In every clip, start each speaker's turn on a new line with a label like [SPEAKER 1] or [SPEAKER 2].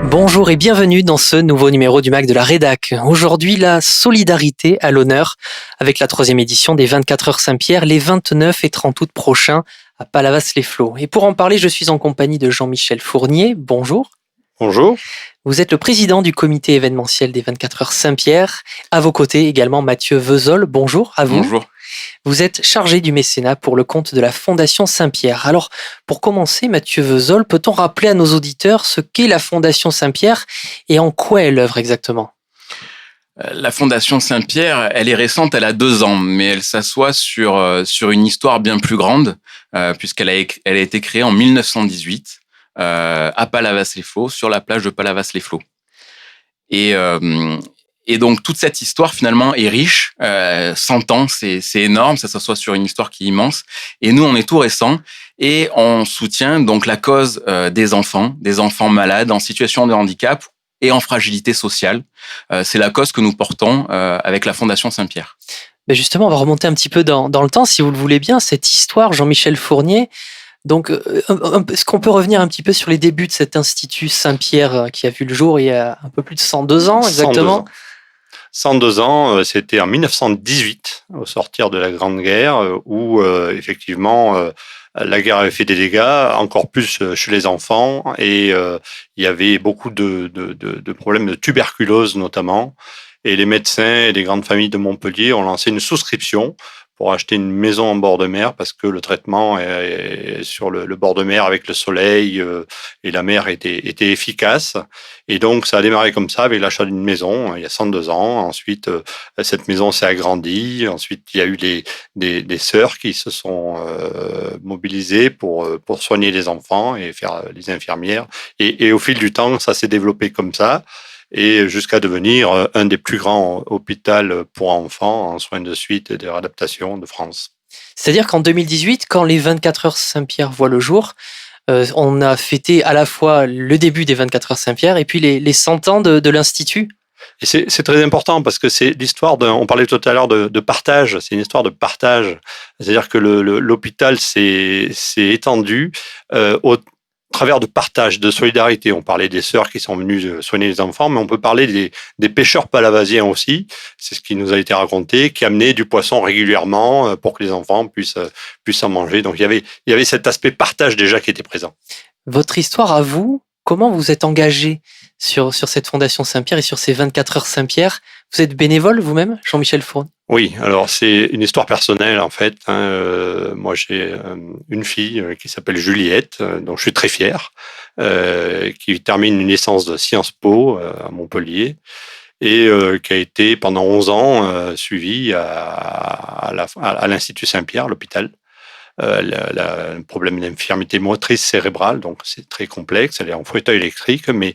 [SPEAKER 1] Bonjour et bienvenue dans ce nouveau numéro du MAG de la Rédac. Aujourd'hui, la solidarité à l'honneur avec la 3e édition des 24 heures Saint-Pierre les 29 et 30 août prochains à Palavas-les-Flots. Et pour en parler, je suis en compagnie de Jean-Michel Fournier. Bonjour.
[SPEAKER 2] Bonjour.
[SPEAKER 1] Vous êtes le président du comité événementiel des 24 heures Saint-Pierre. À vos côtés également Mathieu Veuzol. Bonjour à vous.
[SPEAKER 2] Bonjour.
[SPEAKER 1] Vous êtes chargé du mécénat pour le compte de la Fondation Saint-Pierre. Alors, pour commencer, Mathieu Veuzol, peut-on rappeler à nos auditeurs ce qu'est la Fondation Saint-Pierre et en quoi elle œuvre exactement ?
[SPEAKER 2] La Fondation Saint-Pierre, elle est récente, elle a 2 ans, mais elle s'assoit sur une histoire bien plus grande, puisqu'elle a été créée en 1918 à Palavas-les-Flots, sur la plage de Palavas-les-Flots. Et donc, toute cette histoire, finalement, est riche. 100 ans, c'est énorme. Ça s'assoit sur une histoire qui est immense. Et nous, on est tout récent. Et on soutient donc la cause des enfants malades, en situation de handicap et en fragilité sociale. C'est la cause que nous portons avec la Fondation Saint-Pierre.
[SPEAKER 1] Mais justement, on va remonter un petit peu dans le temps, si vous le voulez bien. Cette histoire, Jean-Michel Fournier. Donc, est-ce qu'on peut revenir un petit peu sur les débuts de cet Institut Saint-Pierre qui a vu le jour il y a un peu plus de 102 ans, exactement ?
[SPEAKER 3] 102 ans, c'était en 1918, au sortir de la Grande Guerre, où effectivement la guerre avait fait des dégâts, encore plus chez les enfants, et il y avait beaucoup de problèmes de tuberculose notamment. Et les médecins et les grandes familles de Montpellier ont lancé une souscription pour acheter une maison en bord de mer parce que le traitement est sur le bord de mer avec le soleil et la mer était efficace. Et donc, ça a démarré comme ça avec l'achat d'une maison il y a 102 ans. Ensuite, cette maison s'est agrandie. Ensuite, il y a eu des sœurs qui se sont mobilisées pour soigner les enfants et faire les infirmières. Et au fil du temps, ça s'est développé comme ça. Et jusqu'à devenir un des plus grands hôpitaux pour enfants en soins de suite et de réadaptation de France.
[SPEAKER 1] C'est-à-dire qu'en 2018, quand les 24 heures Saint-Pierre voient le jour, on a fêté à la fois le début des 24 heures Saint-Pierre et puis les 100 ans de l'Institut.
[SPEAKER 3] Et c'est très important parce que c'est l'histoire on parlait tout à l'heure de partage, c'est une histoire de partage. C'est-à-dire que l'hôpital s'est étendu au travers de partage, de solidarité. On parlait des sœurs qui sont venues soigner les enfants, mais on peut parler des pêcheurs palavasiens aussi. C'est ce qui nous a été raconté, qui amenaient du poisson régulièrement pour que les enfants puissent en manger. Donc il y avait cet aspect partage déjà qui était présent.
[SPEAKER 1] Votre histoire à vous, comment vous êtes engagé sur cette Fondation Saint-Pierre et sur ces 24 heures Saint-Pierre ? Vous êtes bénévole vous-même, Jean-Michel Fournier ?
[SPEAKER 3] Oui, alors c'est une histoire personnelle en fait. Moi j'ai une fille qui s'appelle Juliette, dont je suis très fier, qui termine une licence de Sciences Po à Montpellier et qui a été pendant 11 ans suivie à l'Institut Saint-Pierre, l'hôpital. Un problème d'infirmité motrice cérébrale, donc c'est très complexe, elle est en fauteuil électrique, mais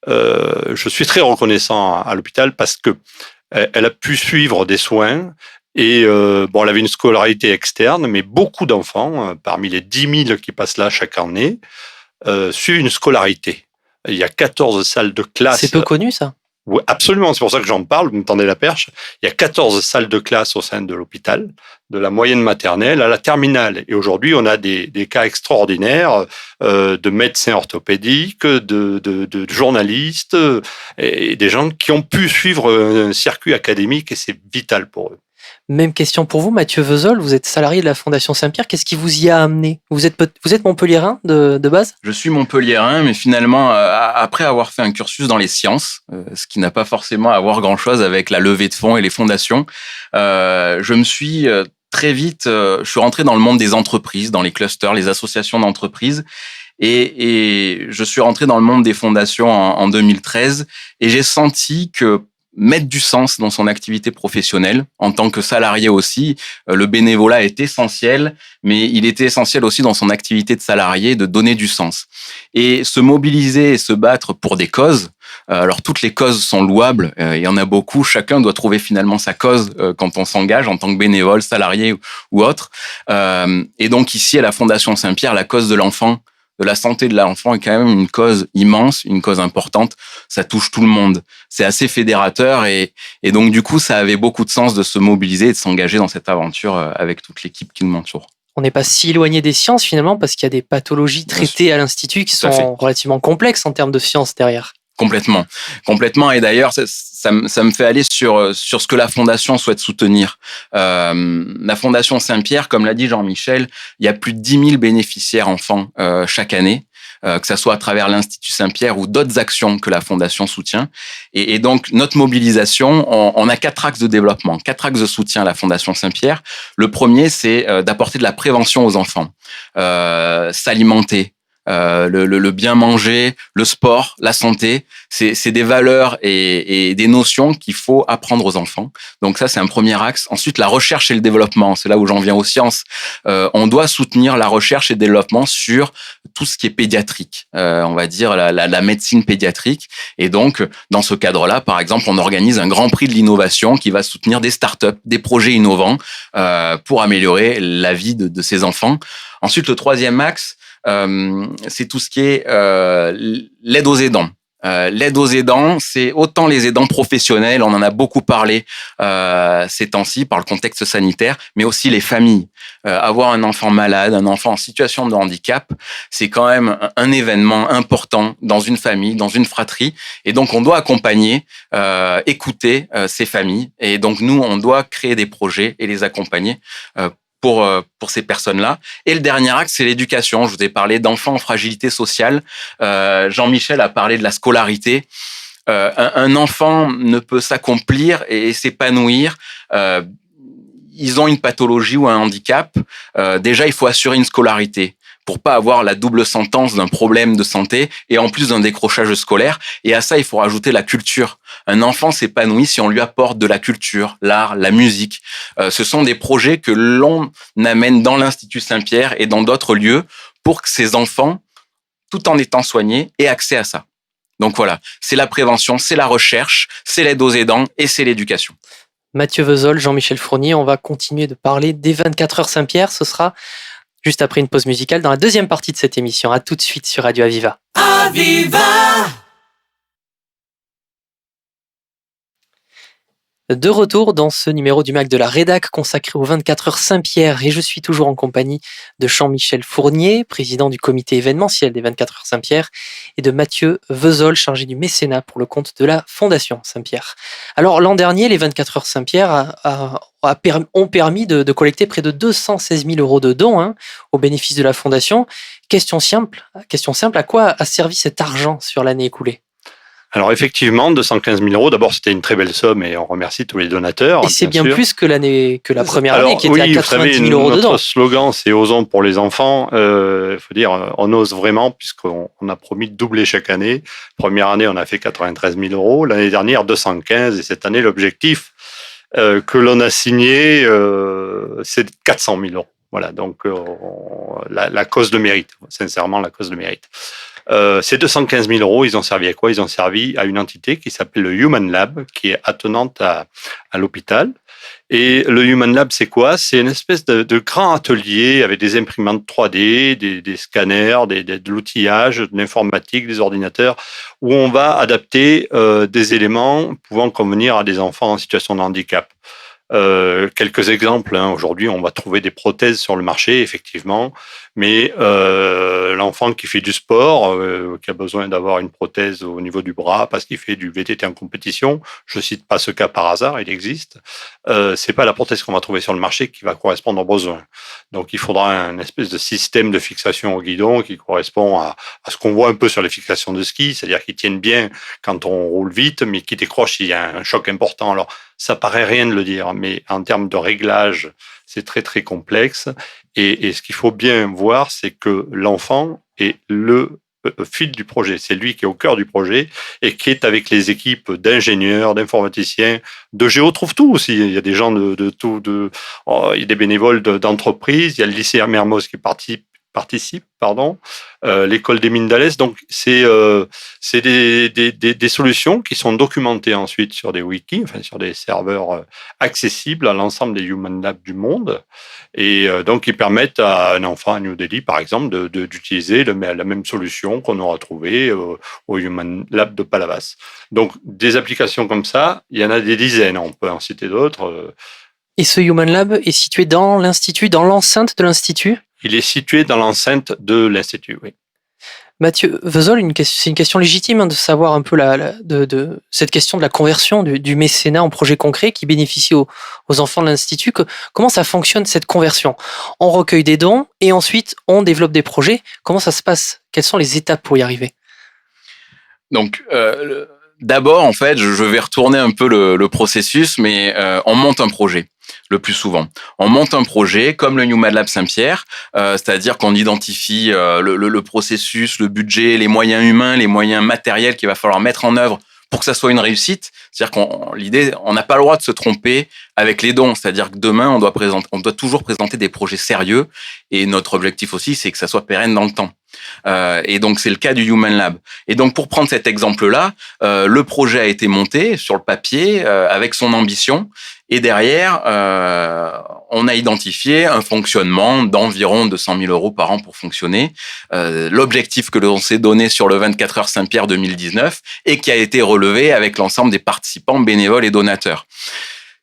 [SPEAKER 3] je suis très reconnaissant à l'hôpital parce que elle a pu suivre des soins et elle avait une scolarité externe, mais beaucoup d'enfants, parmi les 10 000 qui passent là chaque année, suivent une scolarité. Il y a 14 salles de classe.
[SPEAKER 1] C'est peu connu ça ?
[SPEAKER 3] Oui, absolument, c'est pour ça que j'en parle, vous me tendez la perche. Il y a 14 salles de classe au sein de l'hôpital, de la moyenne maternelle à la terminale. Et aujourd'hui, on a des cas extraordinaires de médecins orthopédiques, de journalistes, et des gens qui ont pu suivre un circuit académique et c'est vital pour eux.
[SPEAKER 1] Même question pour vous, Mathieu Veuzol, vous êtes salarié de la Fondation Saint-Pierre, qu'est-ce qui vous y a amené ? Vous êtes montpelliérain de base ?
[SPEAKER 2] Je suis montpelliérain, mais finalement, après avoir fait un cursus dans les sciences, ce qui n'a pas forcément à voir grand-chose avec la levée de fonds et les fondations, je me suis très vite, je suis rentré dans le monde des entreprises, dans les clusters, les associations d'entreprises, et je suis rentré dans le monde des fondations en 2013, et j'ai senti que mettre du sens dans son activité professionnelle, en tant que salarié aussi. Le bénévolat est essentiel, mais il était essentiel aussi dans son activité de salarié de donner du sens. Et se mobiliser et se battre pour des causes, alors toutes les causes sont louables, il y en a beaucoup, chacun doit trouver finalement sa cause quand on s'engage en tant que bénévole, salarié ou autre. Et donc ici à la Fondation Saint-Pierre, la cause de l'enfant, de la santé de l'enfant est quand même une cause immense, une cause importante. Ça touche tout le monde. C'est assez fédérateur et donc du coup, ça avait beaucoup de sens de se mobiliser et de s'engager dans cette aventure avec toute l'équipe qui nous m'entoure.
[SPEAKER 1] On n'est pas si éloigné des sciences finalement parce qu'il y a des pathologies traitées à l'Institut qui sont relativement complexes en termes de sciences derrière.
[SPEAKER 2] Complètement. Et d'ailleurs, ça me fait aller sur ce que la Fondation souhaite soutenir. La Fondation Saint-Pierre, comme l'a dit Jean-Michel, il y a plus de 10 000 bénéficiaires enfants chaque année, que ça soit à travers l'Institut Saint-Pierre ou d'autres actions que la Fondation soutient. Et donc, notre mobilisation, on a 4 axes de développement, 4 axes de soutien à la Fondation Saint-Pierre. Le premier, c'est d'apporter de la prévention aux enfants, s'alimenter, le bien manger, le sport, la santé, c'est des valeurs et des notions qu'il faut apprendre aux enfants. Donc ça, c'est un premier axe. Ensuite, la recherche et le développement, c'est là où j'en viens aux sciences. On doit soutenir la recherche et le développement sur tout ce qui est pédiatrique, on va dire la médecine pédiatrique. Et donc, dans ce cadre-là, par exemple, on organise un grand prix de l'innovation qui va soutenir des startups, des projets innovants pour améliorer la vie de ces enfants. Ensuite, le troisième axe, c'est tout ce qui est l'aide aux aidants. L'aide aux aidants, c'est autant les aidants professionnels, on en a beaucoup parlé ces temps-ci par le contexte sanitaire, mais aussi les familles. Avoir un enfant malade, un enfant en situation de handicap, c'est quand même un événement important dans une famille, dans une fratrie, et donc on doit accompagner, écouter ces familles, et donc nous, on doit créer des projets et les accompagner pour ces personnes-là. Et le dernier axe, c'est l'éducation. Je vous ai parlé d'enfants en fragilité sociale. Jean-Michel a parlé de la scolarité. Un enfant ne peut s'accomplir et s'épanouir. Ils ont une pathologie ou un handicap. Déjà, il faut assurer une scolarité pour pas avoir la double sentence d'un problème de santé et en plus d'un décrochage scolaire. Et à ça, il faut rajouter la culture. Un enfant s'épanouit si on lui apporte de la culture, l'art, la musique. Ce sont des projets que l'on amène dans l'Institut Saint-Pierre et dans d'autres lieux pour que ces enfants, tout en étant soignés, aient accès à ça. Donc voilà, c'est la prévention, c'est la recherche, c'est l'aide aux aidants et c'est l'éducation.
[SPEAKER 1] Mathieu Vesoul, Jean-Michel Fournier, on va continuer de parler des 24 heures Saint-Pierre. Ce sera juste après une pause musicale dans la deuxième partie de cette émission. À tout de suite sur Radio Aviva. Aviva! De retour dans ce numéro du MAC de la Rédac consacré aux 24 heures Saint-Pierre et je suis toujours en compagnie de Jean-Michel Fournier, président du comité événementiel des 24 heures Saint-Pierre et de Mathieu Vesoul, chargé du mécénat pour le compte de la Fondation Saint-Pierre. Alors l'an dernier, les 24 heures Saint-Pierre ont permis de collecter près de 216 000 euros de dons au bénéfice de la Fondation. Question simple, à quoi a servi cet argent sur l'année écoulée ?
[SPEAKER 3] Alors effectivement, 215 000 euros, d'abord c'était une très belle somme et on remercie tous les donateurs.
[SPEAKER 1] Et c'est bien
[SPEAKER 3] sûr.
[SPEAKER 1] Plus que la première année qui était à 90 000 euros dedans.
[SPEAKER 3] Notre slogan c'est Osons pour les enfants. Il faut dire, on ose vraiment puisqu'on a promis de doubler chaque année. Première année, on a fait 93 000 euros. L'année dernière, 215 et cette année, l'objectif que l'on a signé, c'est 400 000 euros. Voilà, donc la cause de mérite, sincèrement la cause de mérite. Ces 215 000 euros, ils ont servi à quoi ? Ils ont servi à une entité qui s'appelle le Human Lab, qui est attenante à l'hôpital. Et le Human Lab, c'est quoi ? C'est une espèce de grand atelier avec des imprimantes 3D, des scanners, de l'outillage, de l'informatique, des ordinateurs, où on va adapter des éléments pouvant convenir à des enfants en situation de handicap. Quelques exemples. Aujourd'hui, on va trouver des prothèses sur le marché, effectivement, mais l'enfant qui fait du sport, qui a besoin d'avoir une prothèse au niveau du bras parce qu'il fait du VTT en compétition, je cite pas ce cas par hasard, il existe. C'est pas la prothèse qu'on va trouver sur le marché qui va correspondre aux besoins. Donc, il faudra un espèce de système de fixation au guidon qui correspond à ce qu'on voit un peu sur les fixations de ski, c'est-à-dire qu'ils tiennent bien quand on roule vite, mais qui décrochent s'il y a un choc important. Alors, ça paraît rien de le dire, mais en termes de réglage, c'est très, très complexe. Et ce qu'il faut bien voir, c'est que l'enfant est le fil du projet. C'est lui qui est au cœur du projet et qui est avec les équipes d'ingénieurs, d'informaticiens, de Géo Trouve Tout aussi. Il y a des gens de tout, il y a des bénévoles d'entreprises. Il y a le lycée Mermoz qui participe participe, l'école des mines d'Alès. Donc, c'est des solutions qui sont documentées ensuite sur des wikis, enfin sur des serveurs accessibles à l'ensemble des Human Labs du monde, et donc qui permettent à un enfant à New Delhi, par exemple, d'utiliser la même solution qu'on aura trouvée au Human Lab de Palavas. Donc, des applications comme ça, il y en a des dizaines. On peut en citer d'autres.
[SPEAKER 1] Et ce Human Lab est situé dans l'Institut, dans l'enceinte de l'Institut ?
[SPEAKER 3] Il est situé dans l'enceinte de l'Institut, oui.
[SPEAKER 1] Mathieu Vesoul, c'est une question légitime de savoir un peu cette question de la conversion du mécénat en projet concret qui bénéficie aux enfants de l'Institut. Comment ça fonctionne cette conversion ? On recueille des dons et ensuite on développe des projets. Comment ça se passe ? Quelles sont les étapes pour y arriver ?
[SPEAKER 2] Donc, d'abord, en fait, je vais retourner un peu le processus, mais on monte un projet. Le plus souvent, on monte un projet comme le Human Lab Saint-Pierre, c'est-à-dire qu'on identifie le processus, le budget, les moyens humains, les moyens matériels qu'il va falloir mettre en œuvre pour que ça soit une réussite. C'est-à-dire on n'a pas le droit de se tromper avec les dons. C'est-à-dire que demain, on doit toujours présenter des projets sérieux. Et notre objectif aussi, c'est que ça soit pérenne dans le temps. Et donc, c'est le cas du Human Lab. Et donc, pour prendre cet exemple-là, le projet a été monté sur le papier avec son ambition. Et derrière, on a identifié un fonctionnement d'environ 200 000 euros par an pour fonctionner. L'objectif que l'on s'est donné sur le 24 heures Saint-Pierre 2019 et qui a été relevé avec l'ensemble des participants, bénévoles et donateurs.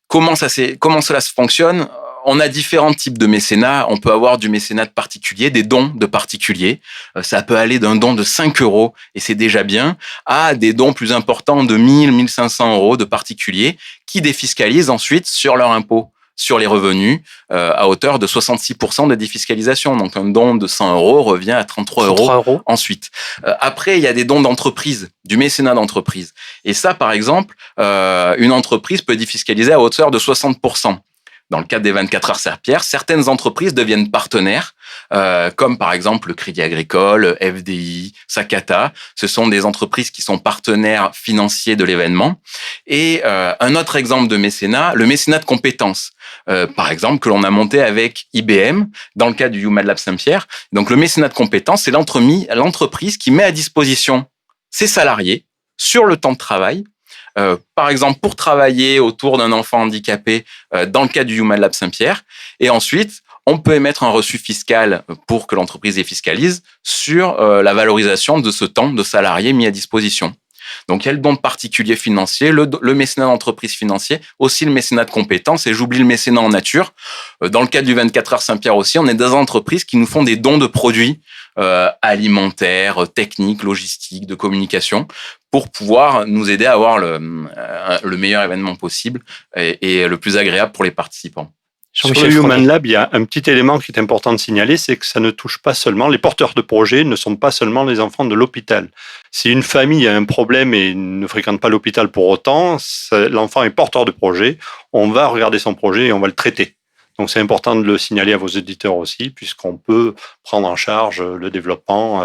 [SPEAKER 2] Comment cela se fonctionne ? On a différents types de mécénat. On peut avoir du mécénat de particuliers, des dons de particuliers. Ça peut aller d'un don de 5 euros, et c'est déjà bien, à des dons plus importants de 1000, 1500 euros de particuliers qui défiscalisent ensuite sur leur impôt sur les revenus à hauteur de 66% de défiscalisation. Donc un don de 100 euros revient à 33 euros ensuite. Après, il y a des dons d'entreprise, du mécénat d'entreprise. Et ça, par exemple, une entreprise peut défiscaliser à hauteur de 60%. Dans le cadre des 24 heures Saint-Pierre, certaines entreprises deviennent partenaires, comme par exemple le Crédit Agricole, FDI, Sakata. Ce sont des entreprises qui sont partenaires financiers de l'événement. Et un autre exemple de mécénat, le mécénat de compétences. Par exemple, que l'on a monté avec IBM dans le cadre du Human Lab Saint-Pierre. Donc le mécénat de compétences, c'est l'entreprise qui met à disposition ses salariés sur le temps de travail. Par exemple, pour travailler autour d'un enfant handicapé dans le cadre du Human Lab Saint-Pierre. Et ensuite, on peut émettre un reçu fiscal pour que l'entreprise fiscalise sur la valorisation de ce temps de salarié mis à disposition. Donc, il y a le don de particulier financier, le mécénat d'entreprise financier, aussi le mécénat de compétences, et j'oublie le mécénat en nature. Dans le cadre du 24 heures Saint-Pierre aussi, on est des entreprises qui nous font des dons de produits alimentaires, techniques, logistiques, de communication, pour pouvoir nous aider à avoir le meilleur événement possible et le plus agréable pour les participants.
[SPEAKER 3] Sur le Human Lab, il y a un petit élément qui est important de signaler, c'est que ça ne touche pas seulement, les porteurs de projets ne sont pas seulement les enfants de l'hôpital. Si une famille a un problème et ne fréquente pas l'hôpital pour autant, l'enfant est porteur de projet, on va regarder son projet et on va le traiter. Donc c'est important de le signaler à vos éditeurs aussi, puisqu'on peut prendre en charge le développement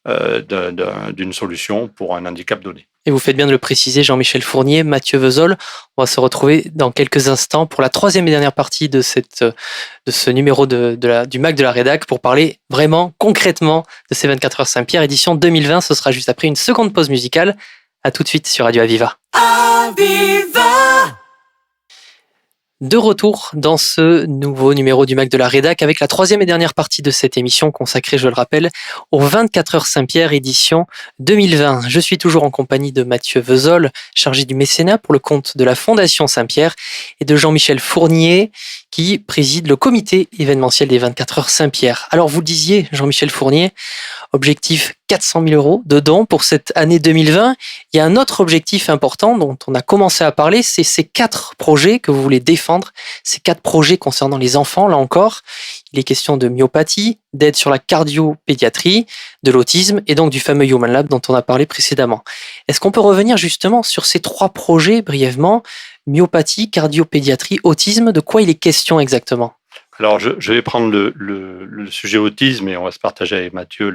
[SPEAKER 3] d'une solution pour un handicap donné.
[SPEAKER 1] Et vous faites bien de le préciser, Jean-Michel Fournier, Mathieu Vesoul. On va se retrouver dans quelques instants pour la troisième et dernière partie de ce numéro du MAC de la Rédac pour parler vraiment, concrètement de ces 24 heures Saint-Pierre, édition 2020. Ce sera juste après une seconde pause musicale. À tout de suite sur Radio Aviva. Aviva! De retour dans ce nouveau numéro du MAC de la Rédac avec la troisième et dernière partie de cette émission consacrée, je le rappelle, aux 24 heures Saint-Pierre édition 2020. Je suis toujours en compagnie de Mathieu Vesoul, chargé du mécénat pour le compte de la Fondation Saint-Pierre, et de Jean-Michel Fournier, qui préside le comité événementiel des 24 heures Saint-Pierre. Alors vous le disiez, Jean-Michel Fournier, objectif 400 000 euros de dons pour cette année 2020. Il y a un autre objectif important dont on a commencé à parler, c'est ces 4 projets que vous voulez défendre, ces 4 projets concernant les enfants, là encore. Il est question de myopathie, d'aide sur la cardiopédiatrie, de l'autisme et donc du fameux Human Lab dont on a parlé précédemment. Est-ce qu'on peut revenir justement sur ces 3 projets brièvement ? Myopathie, cardiopédiatrie, autisme, de quoi il est question exactement ?
[SPEAKER 3] Alors, je vais prendre le sujet autisme et on va se partager avec Mathieu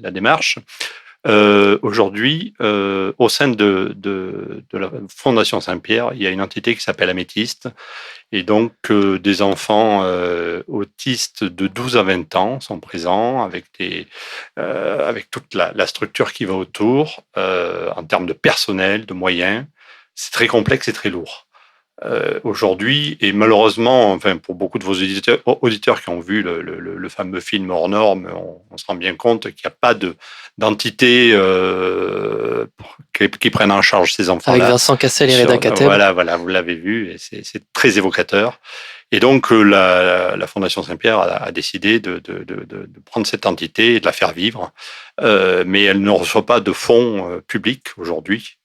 [SPEAKER 3] la démarche. Aujourd'hui, au sein de la Fondation Saint-Pierre, il y a une entité qui s'appelle Améthyste. Et donc, des enfants autistes de 12 à 20 ans sont présents avec toute la structure qui va autour, en termes de personnel, de moyens. C'est très complexe et très lourd. Aujourd'hui, et malheureusement, enfin, pour beaucoup de vos auditeurs qui ont vu le fameux film Hors Normes, on se rend bien compte qu'il n'y a pas d'entité qui prenne en charge ces enfants-là.
[SPEAKER 1] Avec Vincent Cassel et Reda Kateb.
[SPEAKER 3] Voilà, vous l'avez vu, et c'est très évocateur. Et donc, la Fondation Saint-Pierre a décidé de prendre cette entité et de la faire vivre, mais elle ne reçoit pas de fonds publics aujourd'hui.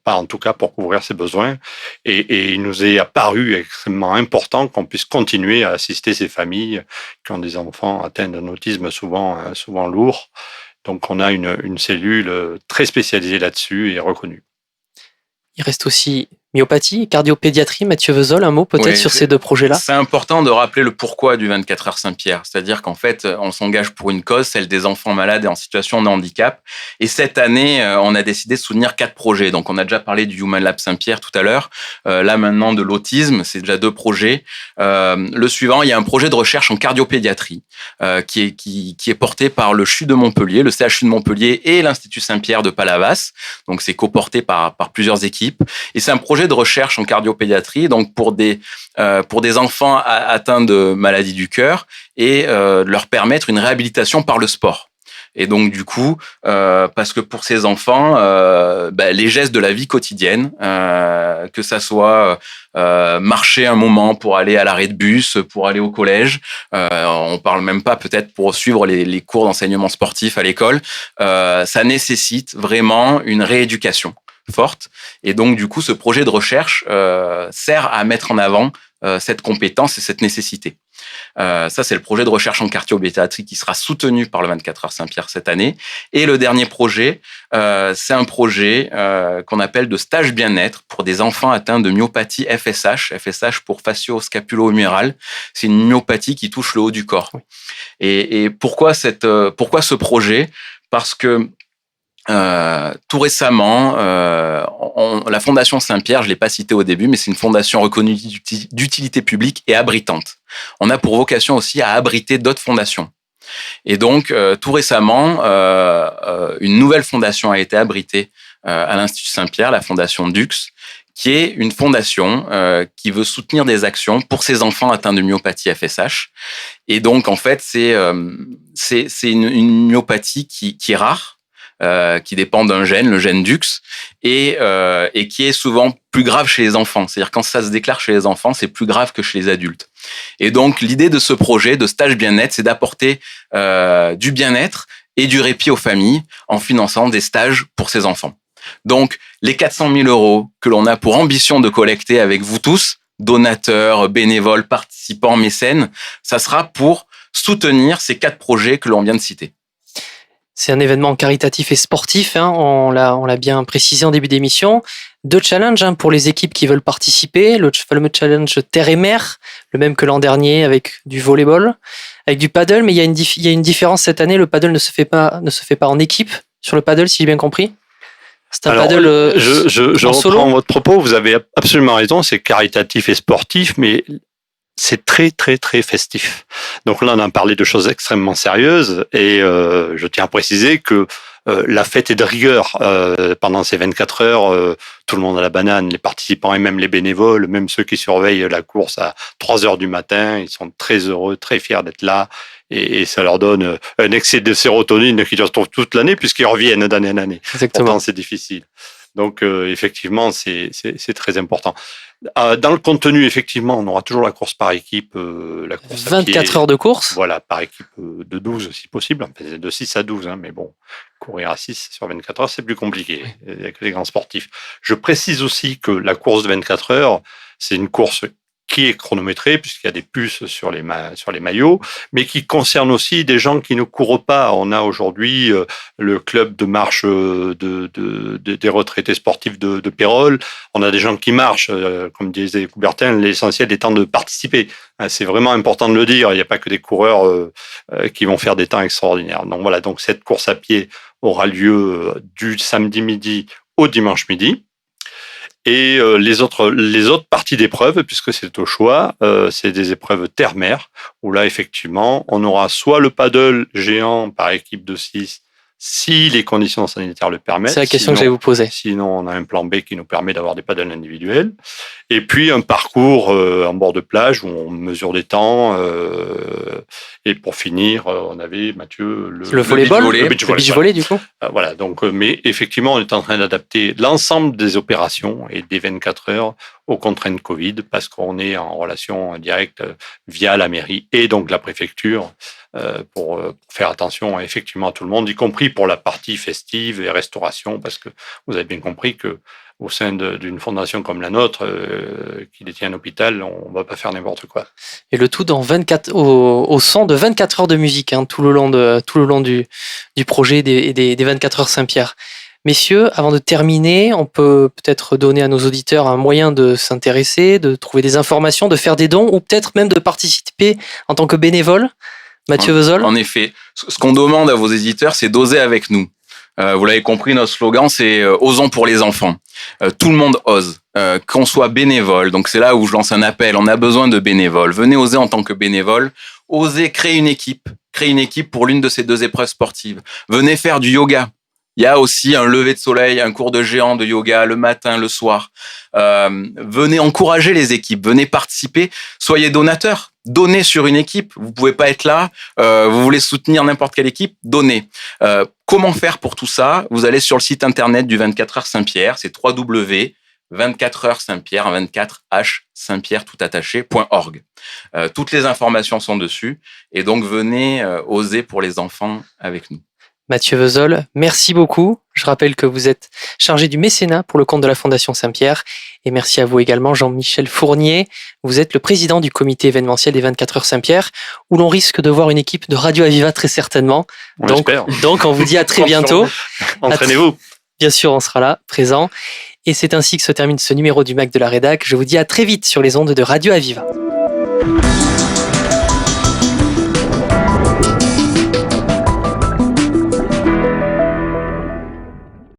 [SPEAKER 3] Pas en tout cas pour couvrir ses besoins. Et il nous est apparu extrêmement important qu'on puisse continuer à assister ces familles qui ont des enfants atteints d'un autisme souvent lourd. Donc on a une cellule très spécialisée là-dessus et reconnue.
[SPEAKER 1] Il reste aussi myopathie, cardiopédiatrie. Mathieu Vesoul, un mot peut-être sur ces deux projets-là?
[SPEAKER 2] C'est important de rappeler le pourquoi du 24 heures Saint-Pierre. C'est-à-dire qu'en fait, on s'engage pour une cause, celle des enfants malades et en situation de handicap. Et cette année, on a décidé de soutenir 4 projets. Donc, on a déjà parlé du Human Lab Saint-Pierre tout à l'heure. Là, maintenant, de l'autisme, c'est déjà 2 projets. Le suivant, il y a un projet de recherche en cardiopédiatrie qui est porté par le CHU de Montpellier, le CHU de Montpellier et l'Institut Saint-Pierre de Palavas. Donc, c'est coporté par plusieurs équipes. Et c'est un projet de recherche en cardiopédiatrie, donc pour des enfants atteints de maladies du cœur et leur permettre une réhabilitation par le sport. Et donc du coup, parce que pour ces enfants, les gestes de la vie quotidienne, que ça soit marcher un moment pour aller à l'arrêt de bus, pour aller au collège, on parle même pas peut-être pour suivre les cours d'enseignement sportif à l'école, ça nécessite vraiment une rééducation forte. Et donc, du coup, ce projet de recherche sert à mettre en avant cette compétence et cette nécessité. Ça, c'est le projet de recherche en cardiopédiatrie qui sera soutenu par le 24 heures Saint-Pierre cette année. Et le dernier projet, c'est un projet qu'on appelle de stage bien-être pour des enfants atteints de myopathie FSH. FSH pour fascio-scapulo-huméral. C'est une myopathie qui touche le haut du corps. Et pourquoi ce projet? Parce que tout récemment, la Fondation Saint-Pierre, je l'ai pas cité au début, mais c'est une fondation reconnue d'utilité publique et abritante. On a pour vocation aussi à abriter d'autres fondations. Et donc, tout récemment, une nouvelle fondation a été abritée à l'Institut Saint-Pierre, la Fondation Dux, qui est une fondation qui veut soutenir des actions pour ces enfants atteints de myopathie FSH. Et donc, en fait, c'est une myopathie qui est rare, qui dépend d'un gène, le gène DUX, et qui est souvent plus grave chez les enfants. C'est-à-dire quand ça se déclare chez les enfants, c'est plus grave que chez les adultes. Et donc l'idée de ce projet de stage bien-être, c'est d'apporter du bien-être et du répit aux familles en finançant des stages pour ces enfants. Donc les 400 000 € que l'on a pour ambition de collecter avec vous tous, donateurs, bénévoles, participants, mécènes, ça sera pour soutenir ces 4 projets que l'on vient de citer.
[SPEAKER 1] C'est un événement caritatif et sportif, on l'a bien précisé en début d'émission. 2 challenges pour les équipes qui veulent participer. Le fameux challenge Terre et Mer, le même que l'an dernier avec du volleyball, avec du paddle, mais il y a une différence cette année. Le paddle ne se fait pas en équipe sur le paddle, si j'ai bien compris. C'est un paddle
[SPEAKER 3] je reprends votre propos, vous avez absolument raison, c'est caritatif et sportif, mais c'est très, très, très festif. Donc là, on a parlé de choses extrêmement sérieuses et je tiens à préciser que la fête est de rigueur. Pendant ces 24 heures, tout le monde à la banane, les participants et même les bénévoles, même ceux qui surveillent la course à 3 heures du matin, ils sont très heureux, très fiers d'être là et ça leur donne un excès de sérotonine qui se retrouve toute l'année puisqu'ils reviennent d'année en année.
[SPEAKER 1] Exactement.
[SPEAKER 3] Pourtant, c'est difficile. Donc, effectivement, c'est très important. Dans le contenu, effectivement, on aura toujours la course par équipe. La course
[SPEAKER 1] 24 heures de course.
[SPEAKER 3] Voilà, par équipe de 12 si possible. Enfin, de 6 à 12, mais bon, courir à 6 sur 24 heures, c'est plus compliqué avec les grands sportifs. Je précise aussi que la course de 24 heures, c'est une course qui est chronométré puisqu'il y a des puces sur les maillots, mais qui concerne aussi des gens qui ne courent pas. On a aujourd'hui le club de marche des retraités sportifs de Pérols. On a des gens qui marchent, comme disait Coubertin, l'essentiel étant de participer. C'est vraiment important de le dire. Il n'y a pas que des coureurs qui vont faire des temps extraordinaires. Donc voilà, donc cette course à pied aura lieu du samedi midi au dimanche midi. Et les autres parties d'épreuves, puisque c'est au choix, c'est des épreuves terre-mer, où là, effectivement, on aura soit le paddle géant par équipe de 6, si les conditions sanitaires le permettent.
[SPEAKER 1] C'est la question que j'allais vous poser.
[SPEAKER 3] Sinon, on a un plan B qui nous permet d'avoir des paddles individuels. Et puis, un parcours en bord de plage où on mesure des temps. Et pour finir, on avait, Mathieu,
[SPEAKER 1] le volleyball, le beach volley, du coup.
[SPEAKER 3] Voilà. Donc, mais effectivement, on est en train d'adapter l'ensemble des opérations et des 24 heures aux contraintes Covid parce qu'on est en relation directe via la mairie et donc la préfecture pour faire attention effectivement à tout le monde, y compris pour la partie festive et restauration, parce que vous avez bien compris que au sein d'une fondation comme la nôtre, qui détient un hôpital, on ne va pas faire n'importe quoi.
[SPEAKER 1] Et le tout dans 24, au son de 24 heures de musique, hein, tout le long du projet des 24 heures Saint-Pierre. Messieurs, avant de terminer, on peut peut-être donner à nos auditeurs un moyen de s'intéresser, de trouver des informations, de faire des dons, ou peut-être même de participer en tant que bénévole. Mathieu Vesoul.
[SPEAKER 2] En effet, ce qu'on demande à vos éditeurs, c'est d'oser avec nous. Vous l'avez compris, notre slogan, c'est osons pour les enfants. Tout le monde ose, qu'on soit bénévole. Donc c'est là où je lance un appel. On a besoin de bénévoles. Venez oser en tant que bénévole. Osez créer une équipe pour l'une de ces 2 épreuves sportives. Venez faire du yoga. Il y a aussi un lever de soleil, un cours de géant de yoga le matin, le soir. Venez encourager les équipes, venez participer, soyez donateurs. Donnez sur une équipe, vous pouvez pas être là, vous voulez soutenir n'importe quelle équipe, donnez. Comment faire pour tout ça? Vous allez sur le site internet du 24 heures Saint-Pierre, c'est www.24heuressaintpierre, 24h Saint-Pierre tout attaché.org. Toutes les informations sont dessus et donc venez oser pour les enfants avec nous.
[SPEAKER 1] Mathieu Vesoul, merci beaucoup. Je rappelle que vous êtes chargé du mécénat pour le compte de la Fondation Saint-Pierre. Et merci à vous également, Jean-Michel Fournier. Vous êtes le président du comité événementiel des 24 heures Saint-Pierre, où l'on risque de voir une équipe de Radio Aviva très certainement. Donc on vous dit à très bientôt.
[SPEAKER 3] Entraînez-vous.
[SPEAKER 1] Bien sûr, on sera là, présent. Et c'est ainsi que se termine ce numéro du MAC de la Rédac. Je vous dis à très vite sur les ondes de Radio Aviva.